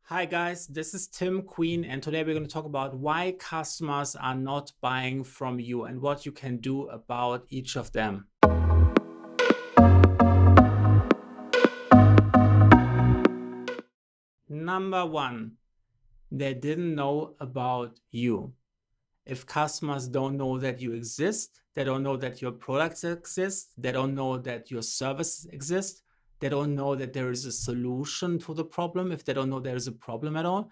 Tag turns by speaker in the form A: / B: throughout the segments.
A: Hi guys, this is Tim Queen, and today we're going to talk about why customers are not buying from you and what you can do about each of them. Number one, they didn't know about you. If customers don't know that you exist, they don't know that your products exist, they don't know that your services exist, they don't know that there is a solution to the problem, if they don't know there is a problem at all,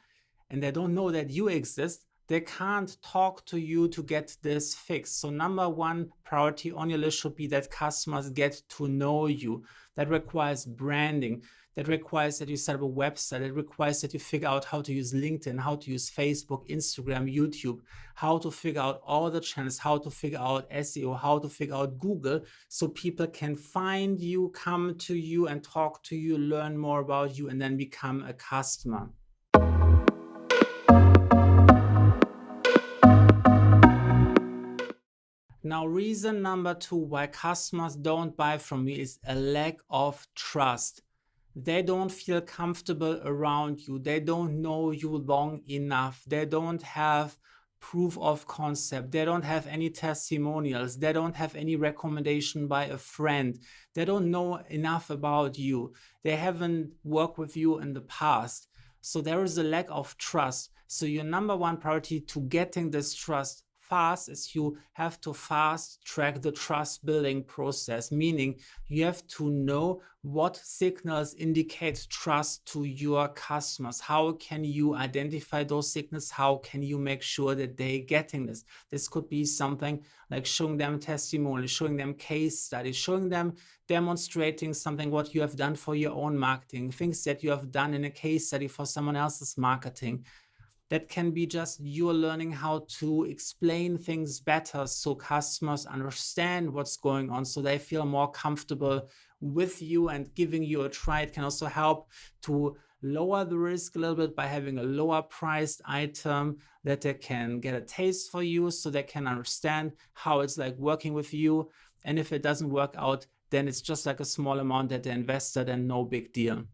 A: and they don't know that you exist, they can't talk to you to get this fixed. So number one priority on your list should be that customers get to know you. That requires branding. That requires that you set up a website. It requires that you figure out how to use LinkedIn, how to use Facebook, Instagram, YouTube, how to figure out all the channels, how to figure out SEO, how to figure out Google, so people can find you, come to you and talk to you, learn more about you, and then become a customer. Now, reason number two why customers don't buy from you is a lack of trust. They don't feel comfortable around you. They don't know you long enough. They don't have proof of concept. They don't have any testimonials. They don't have any recommendation by a friend. They don't know enough about you. They haven't worked with you in the past. So there is a lack of trust. So your number one priority to getting this trust fast is you have to fast track the trust building process, meaning you have to know what signals indicate trust to your customers. How can you identify those signals? How can you make sure that they're getting this? This could be something like showing them testimonials, showing them case studies, showing them demonstrating something what you have done for your own marketing, things that you have done in a case study for someone else's marketing. That can be just you learning how to explain things better so customers understand what's going on, so they feel more comfortable with you and giving you a try. It can also help to lower the risk a little bit by having a lower priced item that they can get a taste for you, so they can understand how it's like working with you. And if it doesn't work out, then it's just like a small amount that they invested and no big deal.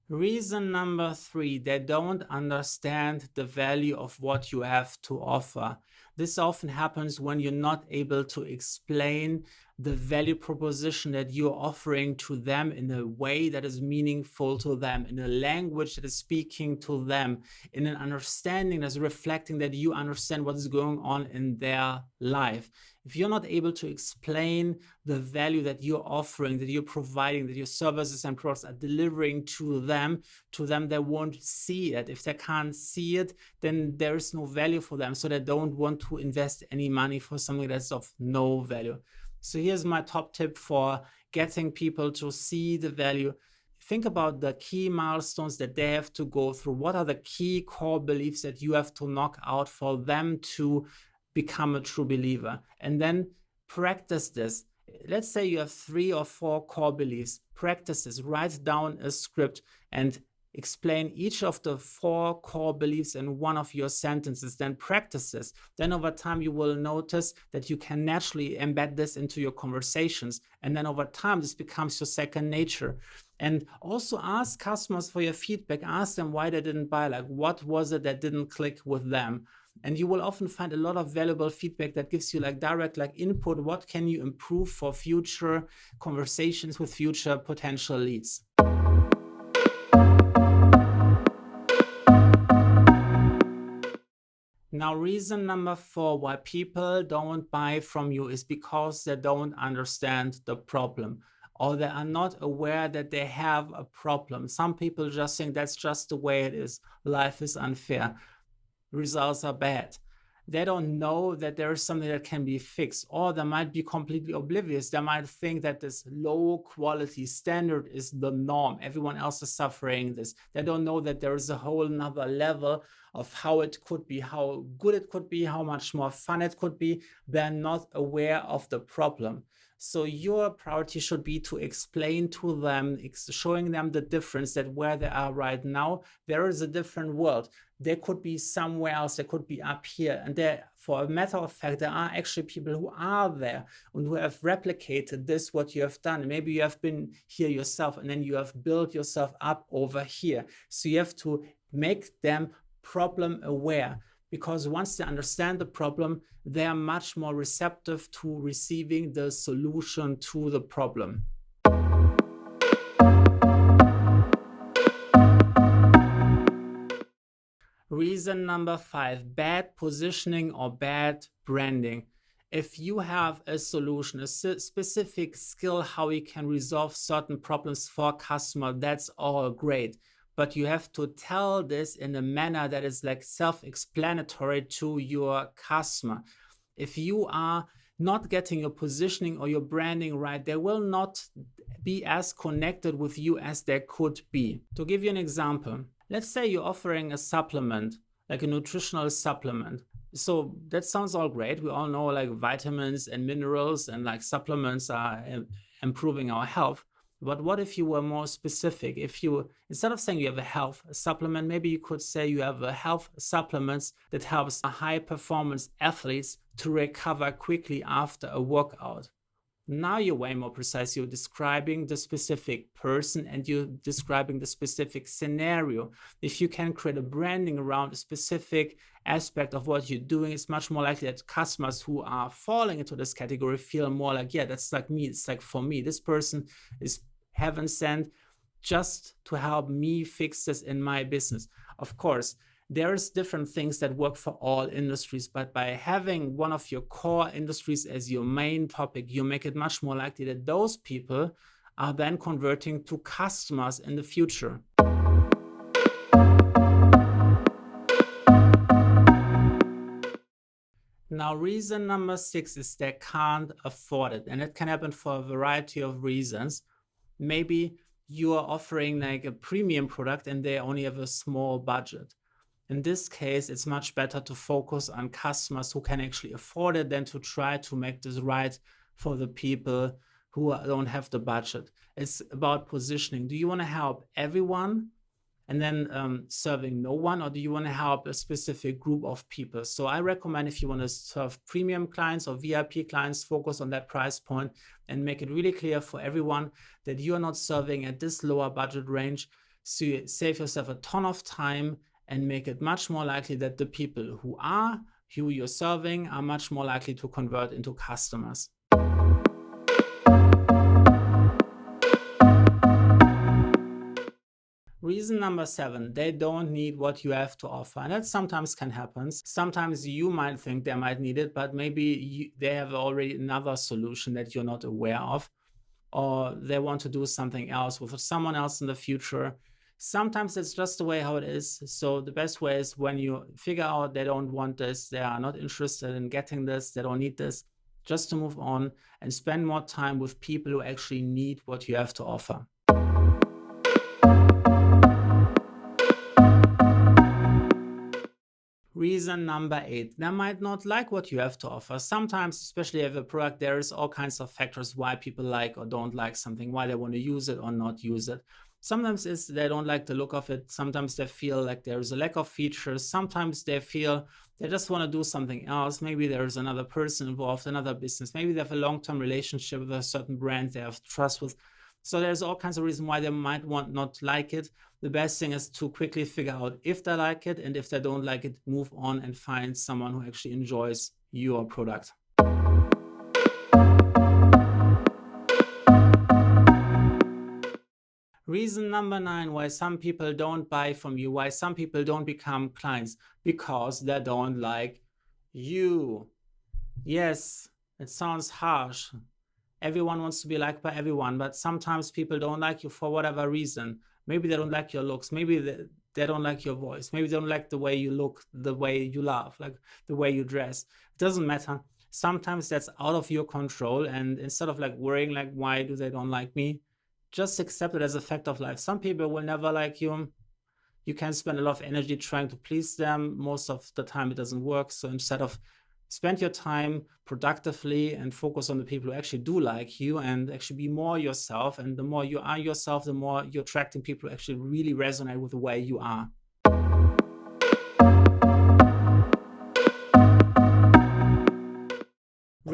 A: Reason number three, they don't understand the value of what you have to offer. This often happens when you're not able to explain the value proposition that you're offering to them in a way that is meaningful to them, in a language that is speaking to them, in an understanding that's reflecting that you understand what is going on in their life. If you're not able to explain the value that you're offering, that you're providing, that your services and products are delivering to them, they won't see it. If they can't see it, then there is no value for them. So they don't want to invest any money for something that's of no value. So here's my top tip for getting people to see the value. Think about the key milestones that they have to go through. What are the key core beliefs that you have to knock out for them to become a true believer? And then practice this. Let's say you have 3 or 4 core beliefs. Practice this. Write down a script and explain each of the 4 core beliefs in one of your sentences. Then practice this. Then over time, you will notice that you can naturally embed this into your conversations. And then over time, this becomes your second nature. And also ask customers for your feedback. Ask them why they didn't buy. Like, what was it that didn't click with them? And you will often find a lot of valuable feedback that gives you like direct input. What can you improve for future conversations with future potential leads? Now, reason number 4 why people don't buy from you is because they don't understand the problem, or they are not aware that they have a problem. Some people just think that's just the way it is. Life is unfair. Results are bad. They don't know that there is something that can be fixed, or they might be completely oblivious. They might think that this low quality standard is the norm. Everyone else is suffering this. They don't know that there is a whole nother level of how it could be, how good it could be, how much more fun it could be. They're not aware of the problem. So your priority should be to explain to them, showing them the difference, that where they are right now, there is a different world. They could be somewhere else, they could be up here, and they for a matter of fact, there are actually people who are there and who have replicated this, what you have done. Maybe you have been here yourself and then you have built yourself up over here. So you have to make them problem aware, because once they understand the problem, they are much more receptive to receiving the solution to the problem. Reason number 5, bad positioning or bad branding. If you have a solution, a specific skill, how you can resolve certain problems for a customer, that's all great. But you have to tell this in a manner that is like self-explanatory to your customer. If you are not getting your positioning or your branding right, they will not be as connected with you as they could be. To give you an example, let's say you're offering a supplement, like a nutritional supplement. So that sounds all great. We all know like vitamins and minerals and like supplements are improving our health. But what if you were more specific? If you, instead of saying you have a health supplement, maybe you could say you have a health supplements that helps high performance athletes to recover quickly after a workout. Now you're way more precise. You're describing the specific person and you're describing the specific scenario. If you can create a branding around a specific aspect of what you're doing, it's much more likely that customers who are falling into this category feel more like, yeah, that's like me. It's like for me, this person is heaven sent just to help me fix this in my business. Of course, there's different things that work for all industries, but by having one of your core industries as your main topic, you make it much more likely that those people are then converting to customers in the future. Now, reason number 6 is they can't afford it, and it can happen for a variety of reasons. Maybe you are offering like a premium product and they only have a small budget. In this case, it's much better to focus on customers who can actually afford it than to try to make this right for the people who don't have the budget. It's about positioning. Do you want to help everyone and then serving no one, or do you want to help a specific group of people? So I recommend, if you want to serve premium clients or VIP clients, focus on that price point and make it really clear for everyone that you're not serving at this lower budget range. So you save yourself a ton of time and make it much more likely that the people who you're serving are much more likely to convert into customers. Reason number 7, they don't need what you have to offer. And that sometimes can happen. Sometimes you might think they might need it, but maybe they have already another solution that you're not aware of, or they want to do something else with someone else in the future. Sometimes it's just the way how it is. So the best way is when you figure out they don't want this, they are not interested in getting this, they don't need this, just to move on and spend more time with people who actually need what you have to offer. Reason number 8, they might not like what you have to offer. Sometimes, especially if a product, there is all kinds of factors why people like or don't like something, why they want to use it or not use it. Sometimes it's they don't like the look of it. Sometimes they feel like there is a lack of features. Sometimes they feel they just want to do something else. Maybe there is another person involved, another business. Maybe they have a long-term relationship with a certain brand they have trust with. So there's all kinds of reasons why they might not like it. The best thing is to quickly figure out if they like it, and if they don't like it, move on and find someone who actually enjoys your product. Reason number 9, why some people don't buy from you, why some people don't become clients, because they don't like you. Yes, it sounds harsh. Everyone wants to be liked by everyone, but sometimes people don't like you for whatever reason. Maybe they don't like your looks. Maybe they don't like your voice. Maybe they don't like the way you look, the way you laugh, like the way you dress. It doesn't matter. Sometimes that's out of your control. And instead of like worrying like, why do they don't like me? Just accept it as a fact of life. Some people will never like you. You can spend a lot of energy trying to please them. Most of the time it doesn't work. So instead of spend your time productively and focus on the people who actually do like you, and actually be more yourself. And the more you are yourself, the more you're attracting people who actually really resonate with the way you are.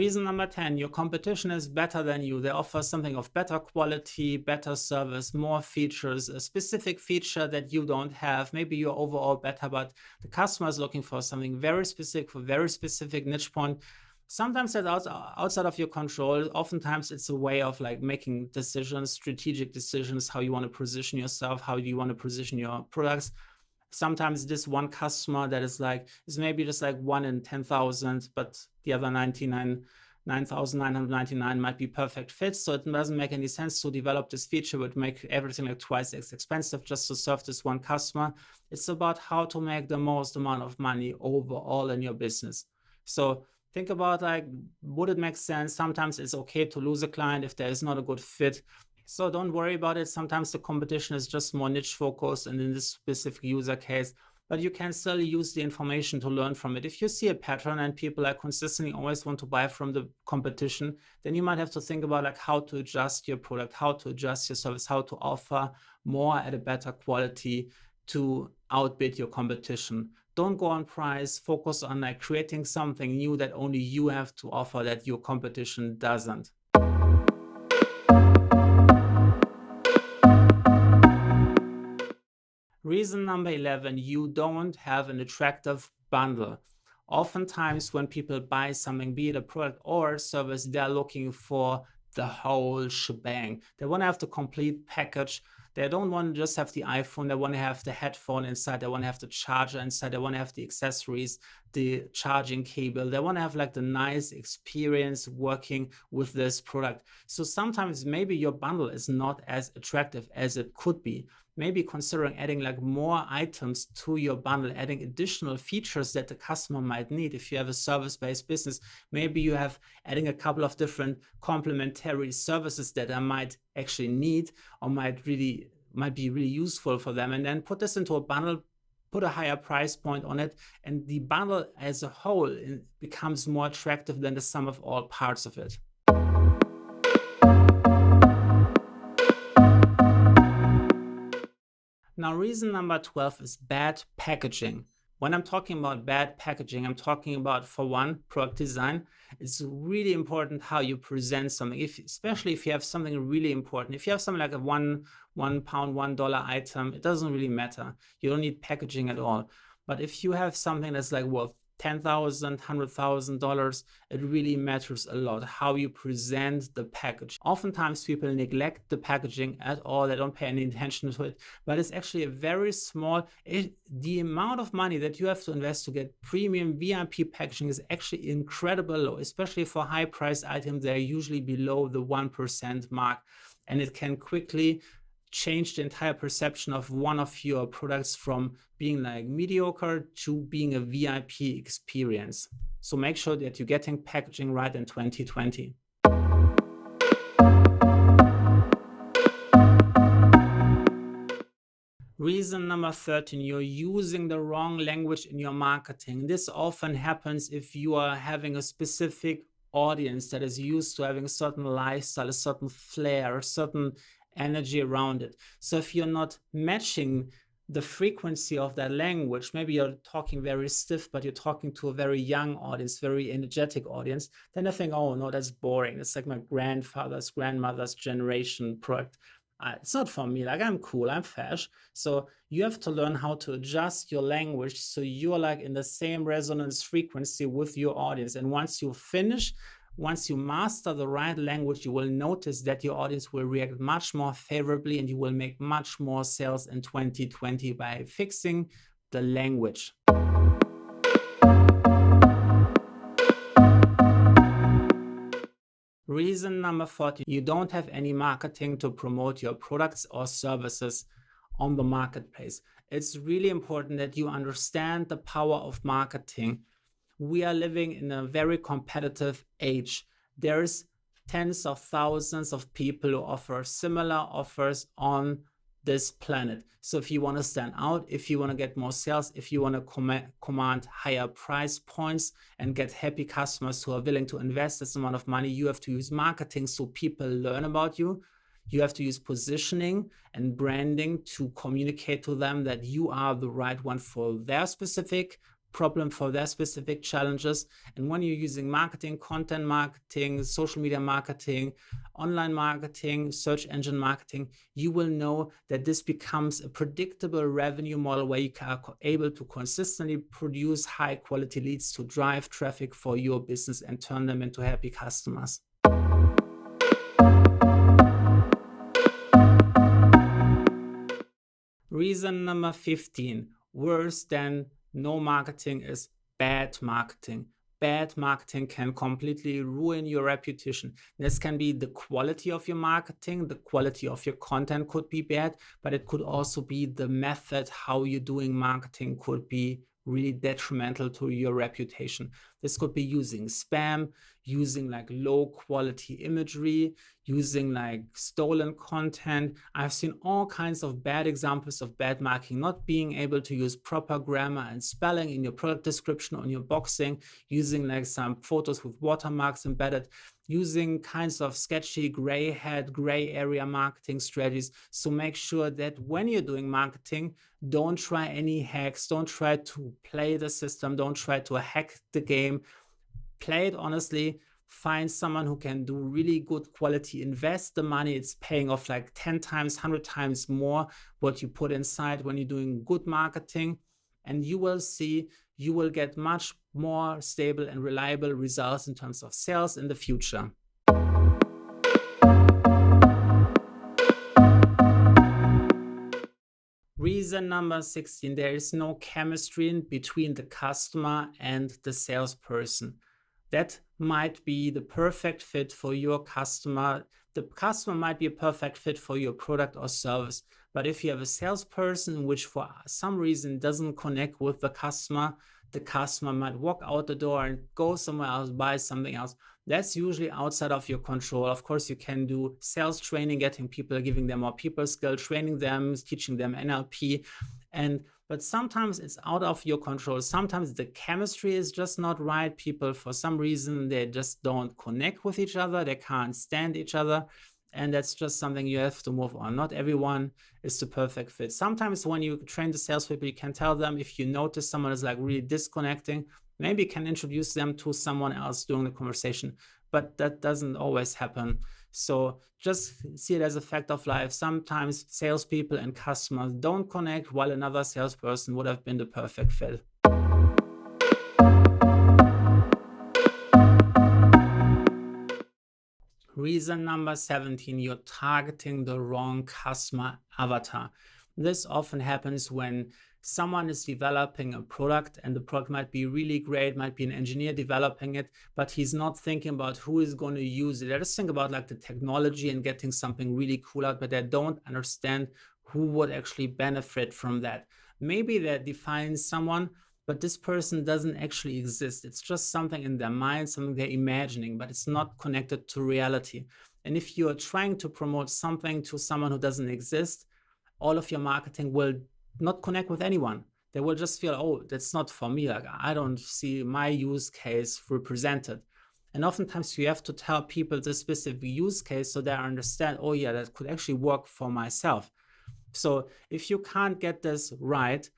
A: Reason number 10, your competition is better than you. They offer something of better quality, better service, more features, a specific feature that you don't have. Maybe you're overall better, but the customer is looking for something very specific, for very specific niche point. Sometimes that's outside of your control. Oftentimes it's a way of like making decisions, strategic decisions, how you want to position yourself, how do you want to position your products. Sometimes this one customer that is maybe just like 1 in 10,000, but the other 9,999 might be perfect fits. So it doesn't make any sense to develop this feature, would make everything like twice as expensive just to serve this one customer. It's about how to make the most amount of money overall in your business. So think about like, would it make sense? Sometimes it's okay to lose a client if there is not a good fit. So don't worry about it. Sometimes the competition is just more niche focused and in this specific user case, but you can still use the information to learn from it. If you see a pattern and people like consistently always want to buy from the competition, then you might have to think about like how to adjust your product, how to adjust your service, how to offer more at a better quality to outbid your competition. Don't go on price, focus on like creating something new that only you have to offer that your competition doesn't. Reason number 11, you don't have an attractive bundle. Oftentimes when people buy something, be it a product or a service, they're looking for the whole shebang. They want to have the complete package. They don't want to just have the iPhone. They want to have the headphone inside. They want to have the charger inside. They want to have the accessories, the charging cable. They want to have like the nice experience working with this product. So sometimes maybe your bundle is not as attractive as it could be. Maybe considering adding like more items to your bundle, adding additional features that the customer might need. If you have a service-based business, maybe you have adding a couple of different complementary services that I might actually need or might be really useful for them, and then put this into a bundle, put a higher price point on it, and the bundle as a whole becomes more attractive than the sum of all parts of it. Now, reason number 12 is bad packaging. When I'm talking about bad packaging, I'm talking about, for one, product design. It's really important how you present something, especially if you have something really important. If you have something like a £1 $1 item, it doesn't really matter. You don't need packaging at all. But if you have something that's like worth $10,000, $100,000, it really matters a lot how you present the package. Oftentimes people neglect the packaging at all. They don't pay any attention to it, but it's actually a very small, the amount of money that you have to invest to get premium VIP packaging is actually incredibly low, especially for high priced items. They're usually below the 1% mark, and it can quickly change the entire perception of one of your products from being like mediocre to being a VIP experience. So make sure that you're getting packaging right in 2020. Reason number 13, you're using the wrong language in your marketing. This often happens if you are having a specific audience that is used to having a certain lifestyle, a certain flair, a certain energy around it. So if you're not matching the frequency of that language, maybe you're talking very stiff, but you're talking to a very young audience, very energetic audience, then I think, oh no, that's boring. It's like my grandmother's generation product. It's not for me. Like, I'm cool, I'm fresh. So you have to learn how to adjust your language so you're like in the same resonance frequency with your audience. And once you master the right language, you will notice that your audience will react much more favorably and you will make much more sales in 2020 by fixing the language. Reason number 14, you don't have any marketing to promote your products or services on the marketplace. It's really important that you understand the power of marketing. We are living in a very competitive age. There's tens of thousands of people who offer similar offers on this planet. So if you want to stand out, if you want to get more sales, if you want to command higher price points and get happy customers who are willing to invest this amount of money, you have to use marketing so people learn about you. You have to use positioning and branding to communicate to them that you are the right one for their specific problem for their specific challenges. And when you're using marketing, content marketing, social media marketing, online marketing, search engine marketing, you will know that this becomes a predictable revenue model where you are able to consistently produce high quality leads to drive traffic for your business and turn them into happy customers. Reason number 15, worse than no marketing is bad marketing. Bad marketing can completely ruin your reputation. This can be the quality of your marketing, the quality of your content could be bad, but it could also be the method how you're doing marketing could be really detrimental to your reputation. This could be using spam, using like low quality imagery, using like stolen content. I've seen all kinds of bad examples of bad marketing, not being able to use proper grammar and spelling in your product description on your boxing, using like some photos with watermarks embedded, using kinds of sketchy gray area marketing strategies. So make sure that when you're doing marketing, don't try any hacks, don't try to play the system, don't try to hack the game. Play it honestly, find someone who can do really good quality, invest the money, it's paying off like 10 times, 100 times more what you put inside when you're doing good marketing, and you will see you will get much more stable and reliable results in terms of sales in the future. Reason number 16, there is no chemistry between the customer and the salesperson. That might be the perfect fit for your customer. The customer might be a perfect fit for your product or service. But if you have a salesperson which for some reason doesn't connect with the customer might walk out the door and go somewhere else, buy something else. That's usually outside of your control. Of course, you can do sales training, getting people, giving them more people skill, training them, teaching them NLP. But sometimes it's out of your control. Sometimes the chemistry is just not right. People, for some reason, they just don't connect with each other. They can't stand each other. And that's just something you have to move on. Not everyone is the perfect fit. Sometimes when you train the salespeople, you can tell them if you notice someone is like really disconnecting, maybe you can introduce them to someone else during the conversation. But that doesn't always happen. So just see it as a fact of life. Sometimes salespeople and customers don't connect, while another salesperson would have been the perfect fit. Reason number 17, you're targeting the wrong customer avatar. This often happens when someone is developing a product and the product might be really great, might be an engineer developing it, but he's not thinking about who is going to use it. They just think about like the technology and getting something really cool out, but they don't understand who would actually benefit from that. Maybe they define someone, but this person doesn't actually exist. It's just something in their mind, something they're imagining, but it's not connected to reality. And if you're trying to promote something to someone who doesn't exist, all of your marketing will not connect with anyone. They will just feel, oh, that's not for me. Like, I don't see my use case represented. And oftentimes you have to tell people the specific use case so they understand, oh yeah, that could actually work for myself. So if you can't get this right,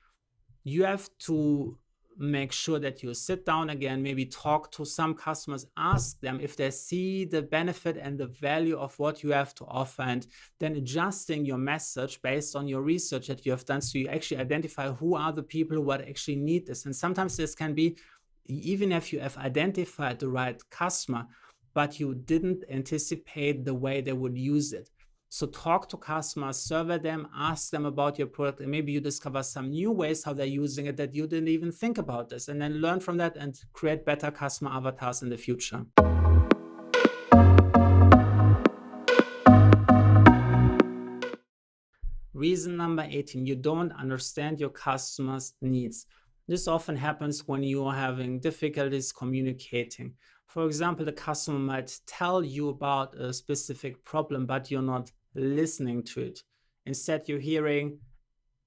A: you have to make sure that you sit down again, maybe talk to some customers, ask them if they see the benefit and the value of what you have to offer, and then adjusting your message based on your research that you have done, so you actually identify who are the people who would actually need this. And sometimes this can be, even if you have identified the right customer, but you didn't anticipate the way they would use it. So talk to customers, survey them, ask them about your product, and maybe you discover some new ways how they're using it that you didn't even think about this, and then learn from that and create better customer avatars in the future. Reason number 18, you don't understand your customers' needs. This often happens when you are having difficulties communicating. For example, the customer might tell you about a specific problem, but you're not listening to it. Instead, you're hearing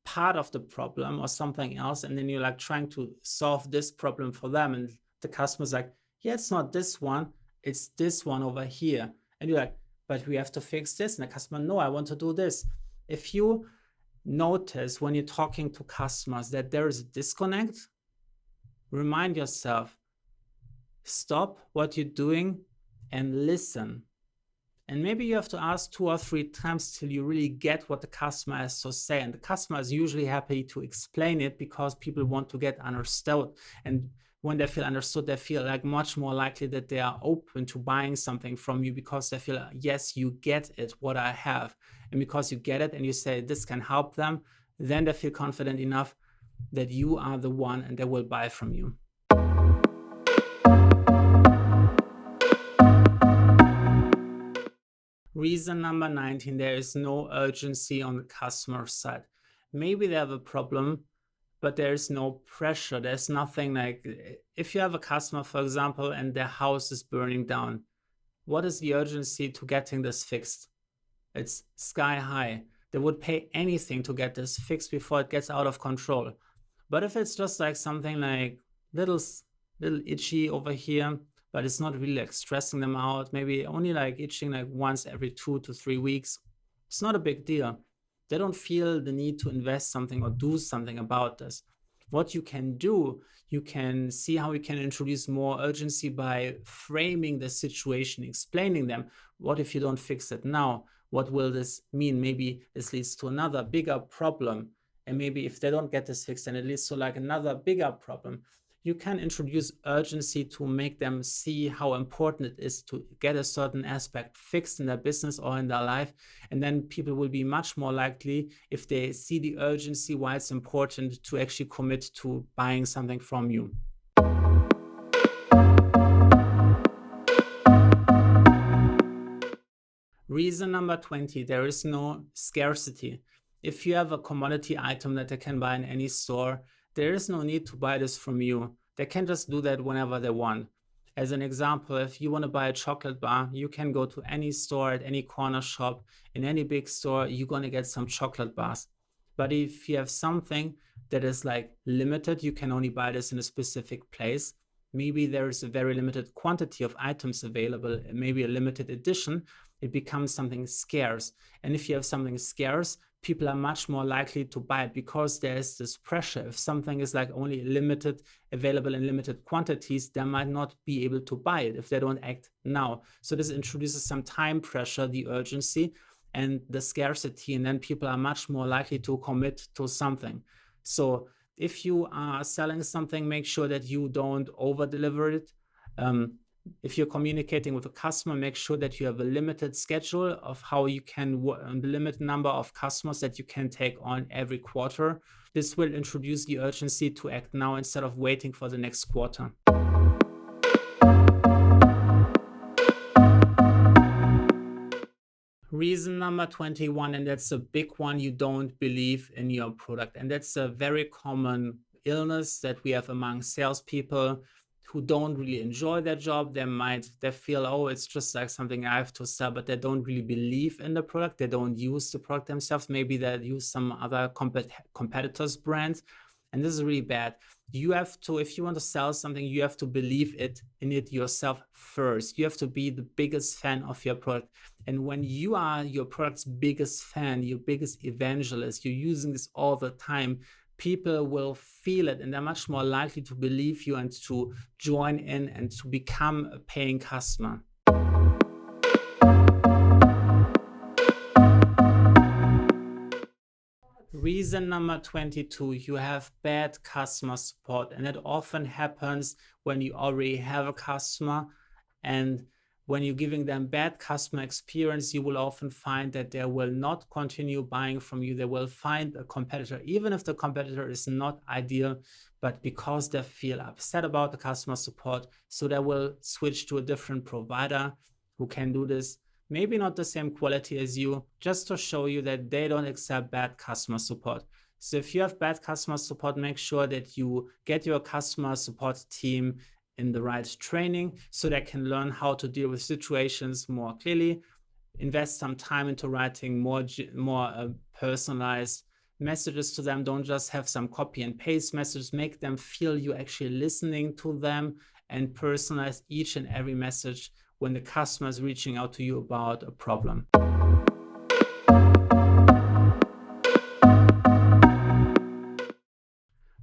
A: part of the problem or something else, and then you're like trying to solve this problem for them. And the customer's like, yeah, it's not this one, it's this one over here. And you're like, but we have to fix this. And the customer, no, I want to do this. If you notice when you're talking to customers that there is a disconnect, Remind yourself, stop what you're doing and listen. And maybe you have to ask 2 or 3 times till you really get what the customer has to say. And the customer is usually happy to explain it because people want to get understood. And when they feel understood, they feel like much more likely that they are open to buying something from you because they feel, yes, you get it, what I have. And because you get it and you say this can help them, then they feel confident enough that you are the one and they will buy from you. Reason number 19, there is no urgency on the customer side. Maybe they have a problem, but there is no pressure. There's nothing like, if you have a customer, for example, and their house is burning down, what is the urgency to getting this fixed? It's sky high. They would pay anything to get this fixed before it gets out of control. But if it's just like something like little itchy over here, but it's not really like stressing them out, maybe only like itching like once every 2 to 3 weeks, it's not a big deal. They don't feel the need to invest something or do something about this. What you can do, you can see how you can introduce more urgency by framing the situation, explaining them, what if you don't fix it now? What will this mean? Maybe this leads to another bigger problem. And maybe if they don't get this fixed, then it leads to like another bigger problem. You can introduce urgency to make them see how important it is to get a certain aspect fixed in their business or in their life. And then people will be much more likely, if they see the urgency, why it's important, to actually commit to buying something from you. Reason number 20, there is no scarcity. If you have a commodity item that they can buy in any store, there is no need to buy this from you. They can just do that whenever they want. As an example, if you want to buy a chocolate bar, you can go to any store, at any corner shop, in any big store, you're going to get some chocolate bars. But if you have something that is like limited, you can only buy this in a specific place. Maybe there is a very limited quantity of items available, maybe a limited edition, it becomes something scarce. And if you have something scarce, people are much more likely to buy it because there is this pressure. If something is like only limited, available in limited quantities, they might not be able to buy it if they don't act now. So this introduces some time pressure, the urgency and the scarcity, and then people are much more likely to commit to something. So if you are selling something, make sure that you don't over-deliver it. If you're communicating with a customer, make sure that you have a limited schedule of how you can, the limited number of customers that you can take on every quarter. This will introduce the urgency to act now instead of waiting for the next quarter. Reason number 21, and that's a big one, you don't believe in your product. And that's a very common illness that we have among salespeople who don't really enjoy their job. They feel, oh, it's just like something I have to sell, but they don't really believe in the product. They don't use the product themselves. Maybe they use some other competitors' brands. And this is really bad. You have to, if you want to sell something, you have to believe in it yourself first. You have to be the biggest fan of your product. And when you are your product's biggest fan, your biggest evangelist, you're using this all the time, people will feel it and they're much more likely to believe you and to join in and to become a paying customer. Reason number 22, you have bad customer support, and it often happens when you already have a customer, and when you're giving them bad customer experience, you will often find that they will not continue buying from you. They will find a competitor, even if the competitor is not ideal, but because they feel upset about the customer support, so they will switch to a different provider who can do this. Maybe not the same quality as you, just to show you that they don't accept bad customer support. So if you have bad customer support, make sure that you get your customer support team in the right training so they can learn how to deal with situations more clearly. Invest some time into writing more personalized messages to them. Don't just have some copy and paste messages. Make them feel you actually listening to them, and personalize each and every message when the customer is reaching out to you about a problem.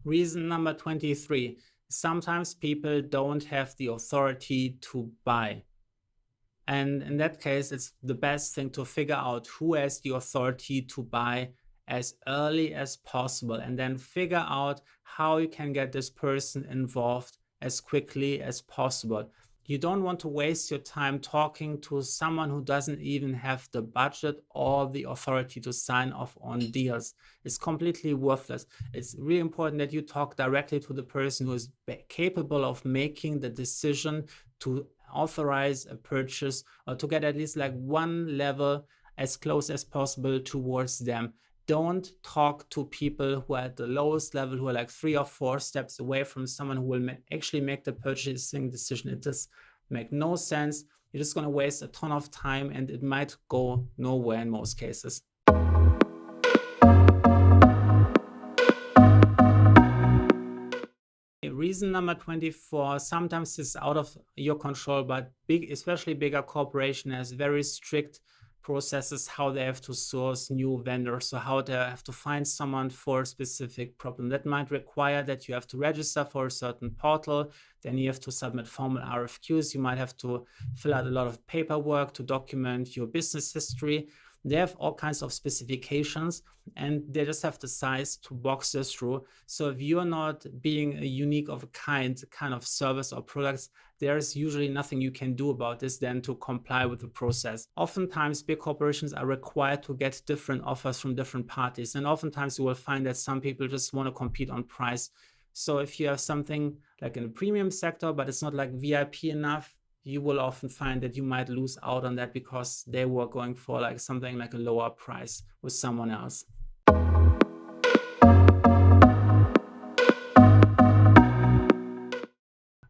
A: Reason number 23, Sometimes people don't have the authority to buy. And in that case, it's the best thing to figure out who has the authority to buy as early as possible, and then figure out how you can get this person involved as quickly as possible. You don't want to waste your time talking to someone who doesn't even have the budget or the authority to sign off on deals. It's completely worthless. It's really important that you talk directly to the person who is capable of making the decision to authorize a purchase, or to get at least like one level as close as possible towards them. Don't talk to people who are at the lowest level, who are like 3 or 4 steps away from someone who will actually make the purchasing decision. It does make no sense. You're just going to waste a ton of time, and it might go nowhere in most cases. Reason number 24, sometimes it's out of your control, but especially bigger corporation has very strict processes how they have to source new vendors, so how they have to find someone for a specific problem. That might require that you have to register for a certain portal, then you have to submit formal RFQs, you might have to fill out a lot of paperwork to document your business history. They have all kinds of specifications, and they just have the size to box this through. So if you're not being a unique of a kind of service or products, there's usually nothing you can do about this than to comply with the process. Oftentimes, big corporations are required to get different offers from different parties. And oftentimes you will find that some people just want to compete on price. So if you have something like in a premium sector, but it's not like VIP enough, you will often find that you might lose out on that because they were going for like something like a lower price with someone else.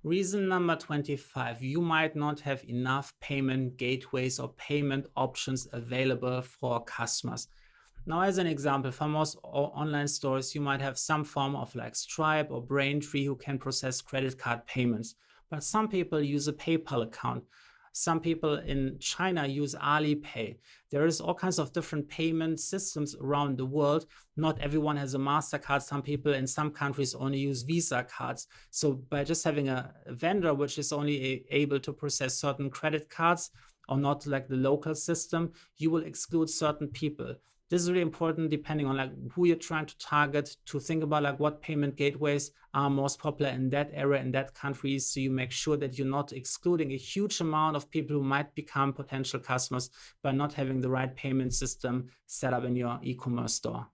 A: Reason number 25, you might not have enough payment gateways or payment options available for customers. Now, as an example, for most online stores, you might have some form of like Stripe or Braintree who can process credit card payments. But some people use a PayPal account. Some people in China use Alipay. There is all kinds of different payment systems around the world. Not everyone has a MasterCard. Some people in some countries only use Visa cards. So by just having a vendor which is only able to process certain credit cards, or not like the local system, you will exclude certain people. This is really important depending on like who you're trying to target, to think about like what payment gateways are most popular in that area, in that country, so you make sure that you're not excluding a huge amount of people who might become potential customers by not having the right payment system set up in your e-commerce store.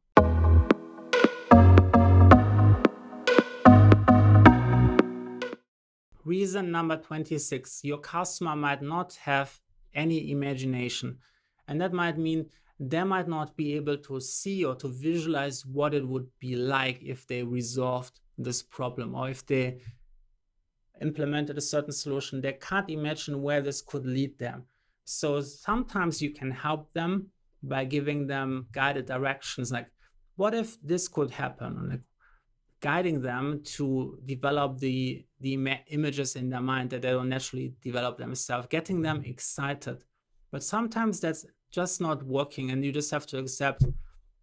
A: Reason number 26, your customer might not have any imagination, and that might mean they might not be able to see or to visualize what it would be like if they resolved this problem, or if they implemented a certain solution. They can't imagine where this could lead them. So sometimes you can help them by giving them guided directions, like what if this could happen, like guiding them to develop the images in their mind that they don't naturally develop themselves, getting them excited. But sometimes that's just not working, and you just have to accept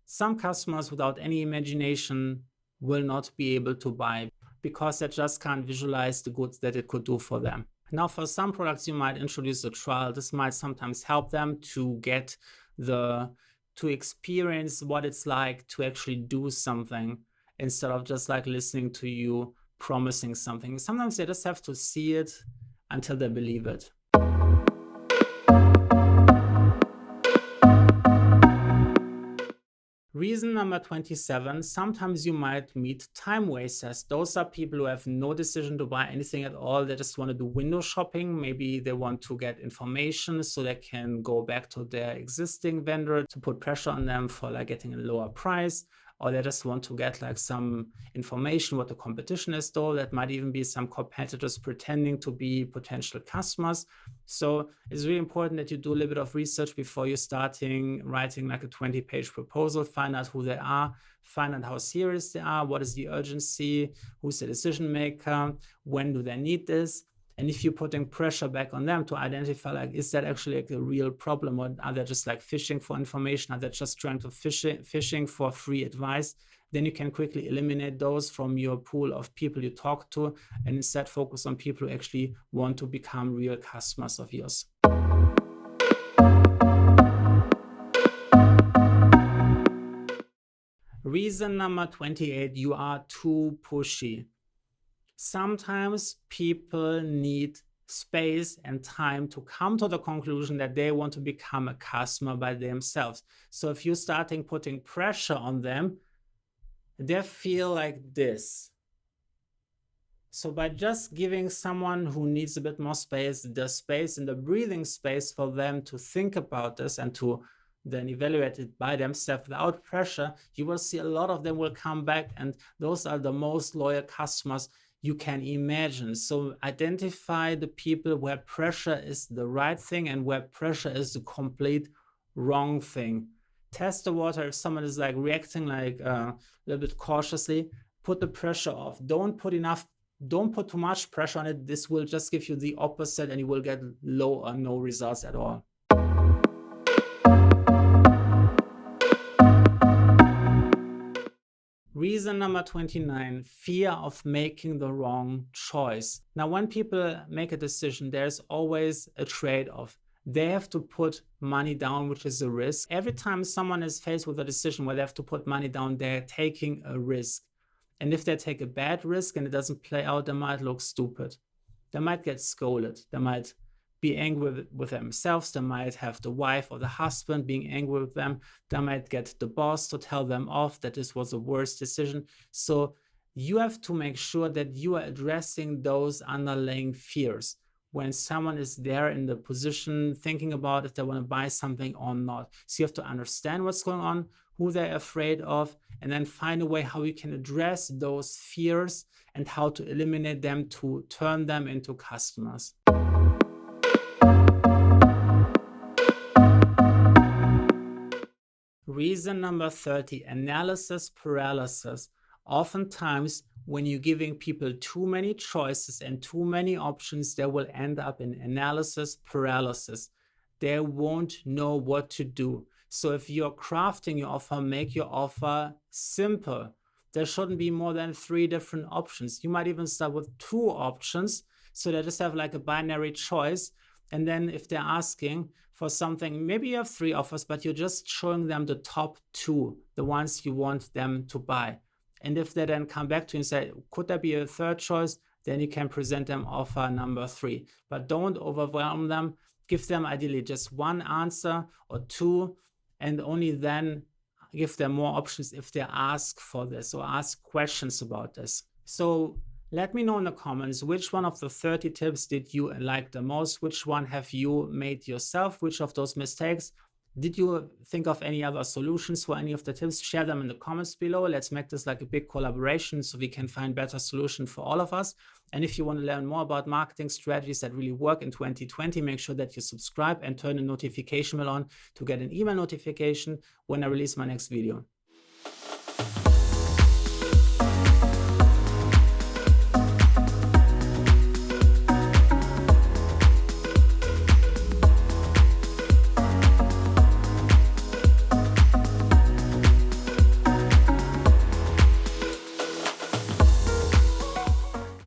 A: some customers without any imagination will not be able to buy because they just can't visualize the goods that it could do for them. Now, for some products, you might introduce a trial. This might sometimes help them to get to experience what it's like to actually do something, instead of just like listening to you promising something. Sometimes they just have to see it until they believe it. Reason number 27, sometimes you might meet time wasters. Those are people who have no decision to buy anything at all. They just want to do window shopping. Maybe they want to get information so they can go back to their existing vendor to put pressure on them for like getting a lower price. Or they just want to get like some information what the competition is, though. That might even be some competitors pretending to be potential customers. So it's really important that you do a little bit of research before you're starting writing like a 20-page proposal. Find out who they are, find out how serious they are, what is the urgency, who's the decision maker, when do they need this. And if you're putting pressure back on them to identify, like, is that actually like a real problem, or are they just like fishing for information? Are they just trying to fishing for free advice? then you can quickly eliminate those from your pool of people you talk to and instead focus on people who actually want to become real customers of yours. Reason number 28, you are too pushy. Sometimes people need space and time to come to the conclusion that they want to become a customer by themselves. So if you're starting putting pressure on them, they feel like this. So by just giving someone who needs a bit more space, the space and the breathing space for them to think about this and to then evaluate it by themselves without pressure, you will see a lot of them will come back, and those are the most loyal customers you can imagine. So identify the people where pressure is the right thing and where pressure is the complete wrong thing. Test the water. If someone is like reacting like a little bit cautiously, put the pressure off. Don't put too much pressure on it. This will just give you the opposite and you will get low or no results at all. Reason number 29, fear of making the wrong choice. Now, when people make a decision, there's always a trade-off. They have to put money down, which is a risk. Every time someone is faced with a decision where they have to put money down, they're taking a risk. And if they take a bad risk and it doesn't play out, they might look stupid. They might get scolded. They might be angry with themselves. They might have the wife or the husband being angry with them. They might get the boss to tell them off that this was the worst decision. So you have to make sure that you are addressing those underlying fears when someone is there in the position thinking about if they want to buy something or not. So you have to understand what's going on, who they're afraid of, and then find a way how you can address those fears and how to eliminate them to turn them into customers. Reason number 30, analysis paralysis. Oftentimes, when you're giving people too many choices and too many options, they will end up in analysis paralysis. They won't know what to do. So if you're crafting your offer, make your offer simple. There shouldn't be more than 3 different options. You might even start with 2 options, so they just have like a binary choice. And then if they're asking for something, maybe you have 3 offers, but you're just showing them the top 2, the ones you want them to buy. And if they then come back to you and say, could there be a 3rd choice? Then you can present them offer number 3. But don't overwhelm them. Give them ideally just 1 answer or 2, and only then give them more options if they ask for this or ask questions about this. So let me know in the comments, which one of the 30 tips did you like the most? Which one have you made yourself? Which of those mistakes? Did you think of any other solutions for any of the tips? Share them in the comments below. Let's make this like a big collaboration so we can find better solutions for all of us. And if you want to learn more about marketing strategies that really work in 2020, make sure that you subscribe and turn the notification bell on to get an email notification when I release my next video.